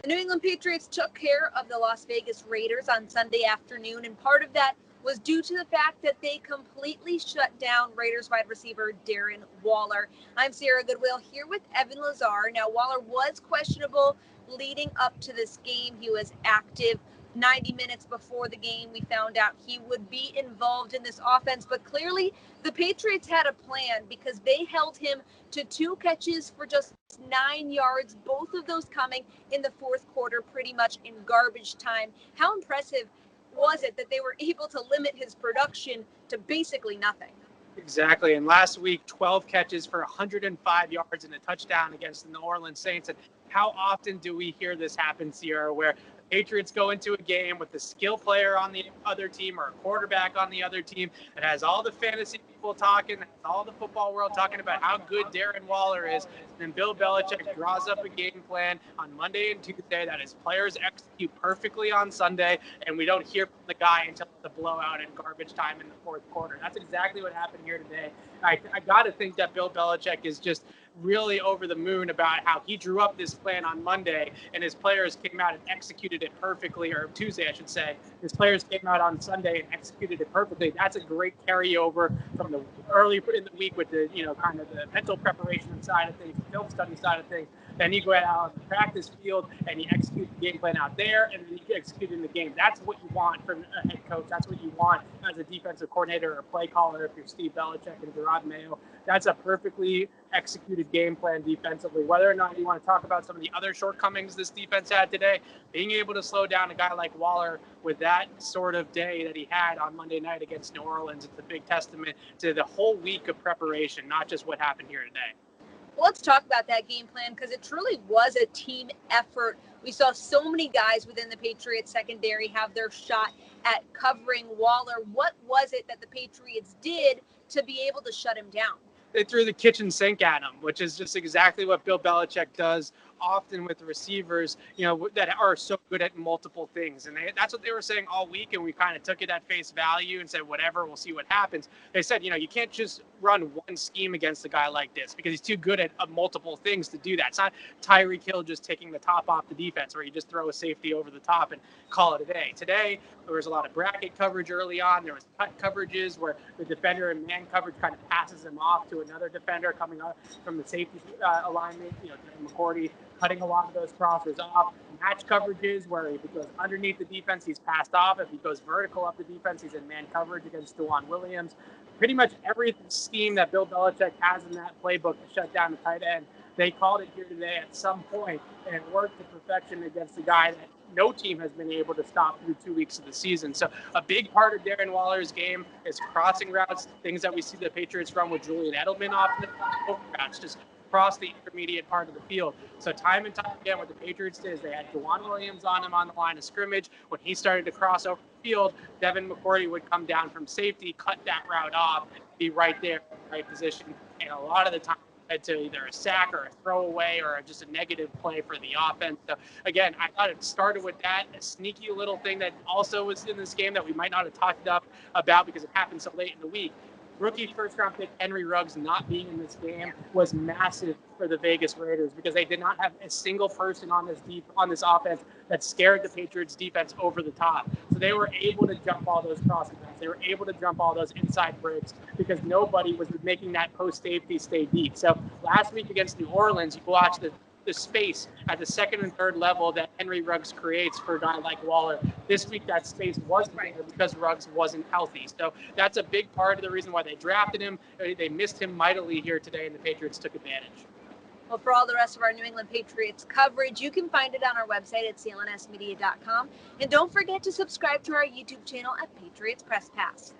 The New England Patriots took care of the Las Vegas Raiders on Sunday afternoon, and part of that was due to the fact that they completely shut down Raiders wide receiver Darren Waller. I'm Sarah Goodwill here with Evan Lazar. Now, Waller was questionable leading up to this game. He was active 90 minutes before the game. We found out he would be involved in this offense, but clearly the Patriots had a plan because they held him to 2 catches for just 9 yards, both of those coming in the fourth quarter, pretty much in garbage time. How impressive was it that they were able to limit his production to basically nothing? Exactly. And last week, 12 catches for 105 yards and a touchdown against the New Orleans Saints. And how often do we hear this happen, Sierra, where the Patriots go into a game with a skill player on the other team or a quarterback on the other team that has all the fantasy people talking, has all the football world talking about how good Darren Waller is. And then Bill Belichick draws up a game plan on Monday and Tuesday that his players execute perfectly on Sunday, and we don't hear from the guy until the blowout and garbage time in the fourth quarter. That's exactly what happened here today. I got to think that Bill Belichick is just really over the moon about how he drew up this plan on Monday and his players came out and executed it perfectly, or Tuesday, I should say. His players came out on Sunday and executed it perfectly. That's a great carryover from the early in the week with the, kind of the mental preparation side of things, the film study side of things. Then you go out on the practice field and you execute the game plan out there, and then you execute in the game. That's what you want from a head coach. That's what you want as a defensive coordinator or play caller if you're Steve Belichick and Gerard Mayo. That's a perfectly executed game plan defensively. Whether or not you want to talk about some of the other shortcomings this defense had today, being able to slow down a guy like Waller with that sort of day that he had on Monday night against New Orleans, it's a big testament to the whole week of preparation, not just what happened here today. Let's talk about that game plan because it truly was a team effort. We saw so many guys within the Patriots secondary have their shot at covering Waller. What was it that the Patriots did to be able to shut him down? They threw the kitchen sink at him, which is just exactly what Bill Belichick does often with receivers, that are so good at multiple things. And that's what they were saying all week. And we kind of took it at face value and said, whatever, we'll see what happens. They said, you can't just run one scheme against a guy like this because he's too good at multiple things to do that. It's not Tyreek Hill just taking the top off the defense where you just throw a safety over the top and call it a day. Today, there was a lot of bracket coverage early on. There was cut coverages where the defender in man coverage kind of passes him off to another defender coming up from the safety alignment. Devin McCourty cutting a lot of those crossers off. Match coverages where if he goes underneath the defense, he's passed off. If he goes vertical up the defense, he's in man coverage against Dewan Williams. Pretty much every scheme that Bill Belichick has in that playbook to shut down the tight end, they called it here today at some point, and it worked to perfection against a guy that no team has been able to stop through 2 weeks of the season. So a big part of Darren Waller's game is crossing routes, things that we see the Patriots run with Julian Edelman often, routes, just across the intermediate part of the field. So time and time again, what the Patriots did is they had Dewan Williams on him on the line of scrimmage. When he started to cross over the field, Devin McCourty would come down from safety, cut that route off, and be right there in the right position. And a lot of the time, to either a sack or a throwaway or just a negative play for the offense. So again, I thought it started with that, a sneaky little thing that also was in this game that we might not have talked about because it happened so late in the week. Rookie first-round pick Henry Ruggs not being in this game was massive for the Vegas Raiders because they did not have a single person on this offense that scared the Patriots defense over the top. So they were able to jump all those crossing routes. They were able to jump all those inside breaks because nobody was making that post safety stay deep. So last week against New Orleans, you watch the space at the second and third level that Henry Ruggs creates for a guy like Waller. This week, that space wasn't there because Ruggs wasn't healthy. So that's a big part of the reason why they drafted him. They missed him mightily here today, and the Patriots took advantage. Well, for all the rest of our New England Patriots coverage, you can find it on our website at clnsmedia.com. And don't forget to subscribe to our YouTube channel at Patriots Press Pass.